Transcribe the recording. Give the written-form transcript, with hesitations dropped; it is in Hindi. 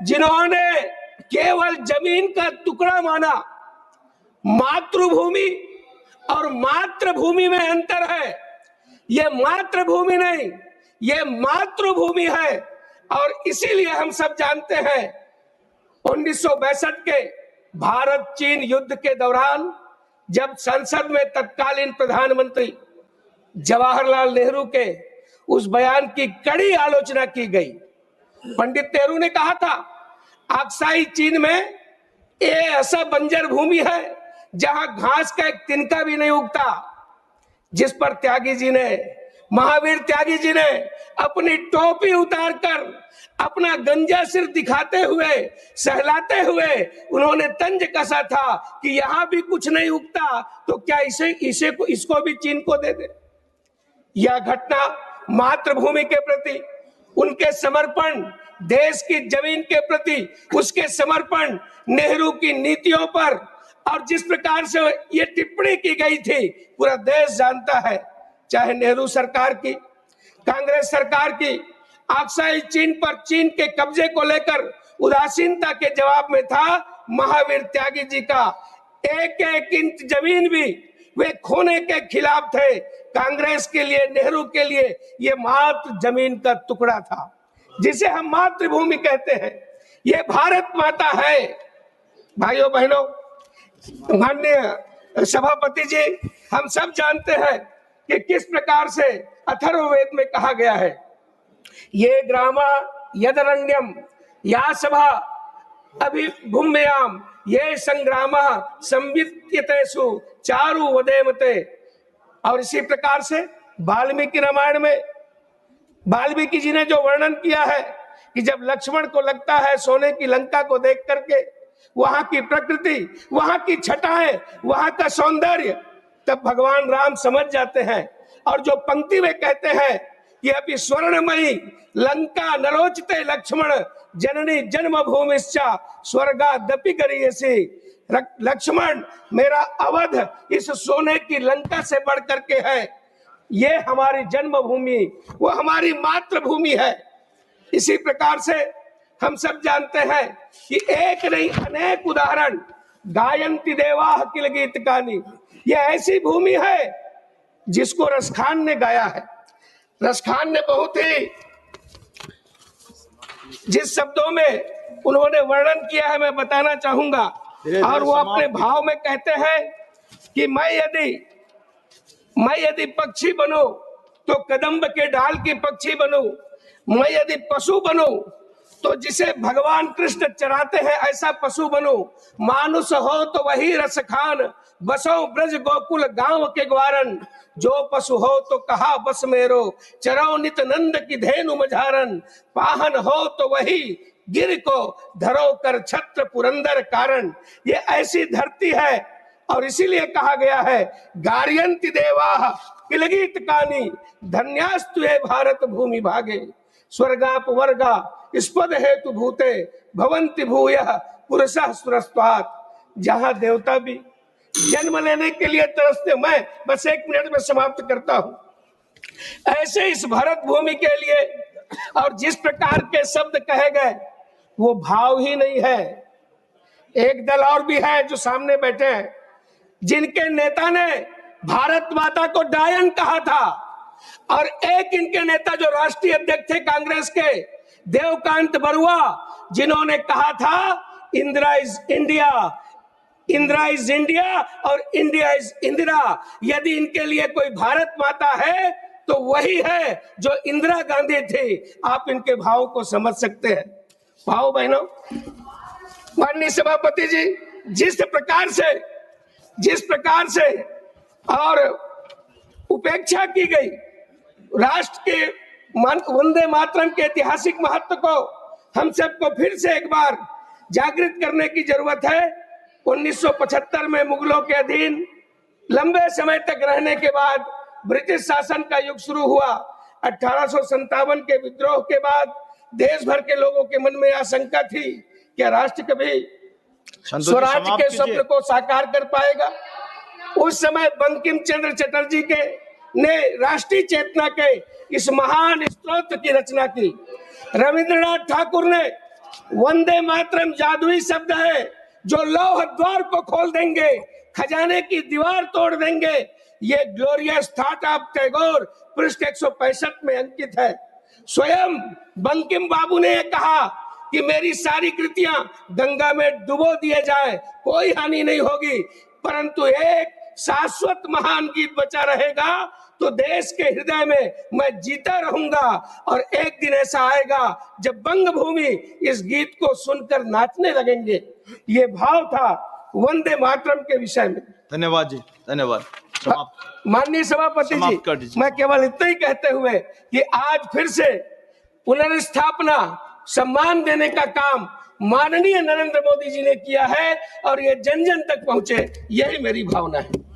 जिन्होंने केवल जमीन का टुकड़ा माना। मातृभूमि और मातृभूमि में अंतर है। ये मातृभूमि नहीं, ये मातृभूमि है। और इसीलिए हम सब जानते हैं 1962 के भारत चीन युद्ध के दौरान जब संसद में तत्कालीन प्रधानमंत्री जवाहरलाल नेहरू के उस बयान की कड़ी आलोचना की गई। पंडित नेहरू ने कहा था अक्साई चीन में ये ऐसा बंजर भूमि है जहां घास का एक तिनका भी नहीं उगता, जिस पर त्यागी जी ने, महावीर त्यागी जी ने अपनी टोपी उतारकर अपना गंजा सिर दिखाते हुए, सहलाते हुए उन्होंने तंज कसा था कि यहां भी कुछ नहीं उगता तो क्या इसको भी चीन को दे दे। यह घटना मातृभूमि के प्रति उनके समर्पण, देश की जमीन के प्रति उसके समर्पण, नेहरू की नीतियों पर और जिस प्रकार से ये टिप्पणी की गई थी पूरा देश जानता है। चाहे नेहरू सरकार की, कांग्रेस सरकार की, अक्साई चीन पर चीन के कब्जे को लेकर उदासीनता के जवाब में था महावीर त्यागी जी का एक एक इंच जमीन भी वे खोने के खिलाफ थे। कांग्रेस के लिए, नेहरू के लिए ये मात्र जमीन का टुकड़ा था जिसे हम मातृभूमि कहते हैं। ये भारत माता है। भाइयों बहनों, माननीय सभापति जी, हम सब जानते हैं कि किस प्रकार से अथर्ववेद में कहा गया है, ये ग्रामा यदरण्यम या सभा अभिभूम्याम ये संग्रामा संवित्यतेषु चारु वदेमते। और इसी प्रकार से वाल्मीकि रामायण में वाल्मीकि जी ने जो वर्णन किया है कि जब लक्ष्मण को लगता है सोने की लंका को देख करके वहां की प्रकृति, वहां की छटाएं, वहां का सौंदर्य, तब भगवान राम समझ जाते हैं। और जो पंक्ति में कहते हैं कि अभी स्वर्णमयी लंका नरोचते लक्ष्मण जननी जन्मभूमिश्चा स्वर्गादपि गरीयसी। लक्ष्मण, मेरा अवध इस सोने की लंका से बढ़ करके है। ये हमारी जन्मभूमि, वो हमारी मातृभूमि है। इसी प्रकार से हम सब जानते हैं कि एक नहीं अनेक उदाहरण गायन्ति देवाः किल गीतकानि। ये ऐसी भूमि है जिसको रसखान ने गाया है। रसखान ने बहुत ही जिस शब्दों में उन्होंने वर्णन किया है मैं बताना चाहूंगा। और वो अपने भाव में कहते हैं कि मैं यदि पक्षी बनूं तो कदम्ब के डाल की पक्षी बनूं, मैं यदि पशु बनूं तो जिसे भगवान कृष्ण चराते हैं ऐसा पशु बनूं, मानुष हो तो वही रसखान, बसो ब्रज गोकुल गांव के ग्वारन, जो पशु हो तो कहा बस मेरो, चरो नित नंद की धेनु मझारन, पाहन हो तो वही गिर को धरो कर छत्र पुरंदर कारण। ये ऐसी धरती है और इसीलिए कहा गया है गार्यन्ति देवाः किल गीतकानि धन्यास्तु हे भारत भूमि भागे, स्वर्गापवर्गा स्पद हेतु भूते भवन्ति भूयः पुरुषः सुरस्त्वात्। जहां देवता भी जन्म लेने के लिए तरसते। मैं बस 1 मिनट में समाप्त करता हूं। ऐसे इस भारत भूमि के लिए और जिस प्रकार के शब्द कहे गए वो भाव ही नहीं है। एक दल और भी है जो सामने बैठे हैं जिनके नेता ने भारत माता को डायन कहा था, और एक इनके नेता जो राष्ट्रीय अध्यक्ष थे कांग्रेस के देवकांत बरुआ, जिन्होंने कहा था Indira is India, Indira is India और इंडिया इज इंदिरा। यदि इनके लिए कोई भारत माता है तो वही है जो इंदिरा गांधी थी। आप इनके भाव को समझ सकते हैं। भाव बहनों, माननीय सभापति जी, जिस प्रकार से और उपेक्षा की गई राष्ट्र के वंदे मातरम के ऐतिहासिक महत्व को हम सबको फिर से एक बार जागृत करने की जरूरत है। 1975 में मुगलों के अधीन लंबे समय तक रहने के बाद ब्रिटिश शासन का युग शुरू हुआ। 1857 के विद्रोह के बाद देश भर के लोगों के मन में आशंका थी क्या राष्ट्र कभी स्वराज के स्वप्न को साकार कर पाएगा। उस समय बंकिम चंद्र चटर्जी ने राष्ट्रीय चेतना के इस महान स्त्रोत की रचना की। रविंद्रनाथ ठाकुर ने वंदे मातरम जादुई शब्द है जो लौह द्वार को खोल देंगे, खजाने की दीवार तोड़ देंगे। ये ग्लोरियस थॉट ऑफ टैगोर पृष्ठ 165 में अंकित है। स्वयं बंकिम बाबू ने कहा कि मेरी सारी कृतियां गंगा में डुबो दिए जाए, कोई हानि नहीं होगी, परंतु एक शाश्वत महान गीत बचा रहेगा तो देश के हृदय में मैं जीता रहूंगा। और एक दिन ऐसा आएगा जब बंग भूमि इस गीत को सुनकर नाचने लगेंगे। ये भाव था वंदे मातरम के विषय में। धन्यवाद जी, धन्यवाद। माननीय सभापति जी, मैं केवल इतना ही कहते हुए कि आज फिर से पुनर्स्थापना सम्मान देने का काम माननीय नरेंद्र मोदी जी ने किया है और ये जन जन तक पहुंचे, यही मेरी भावना है।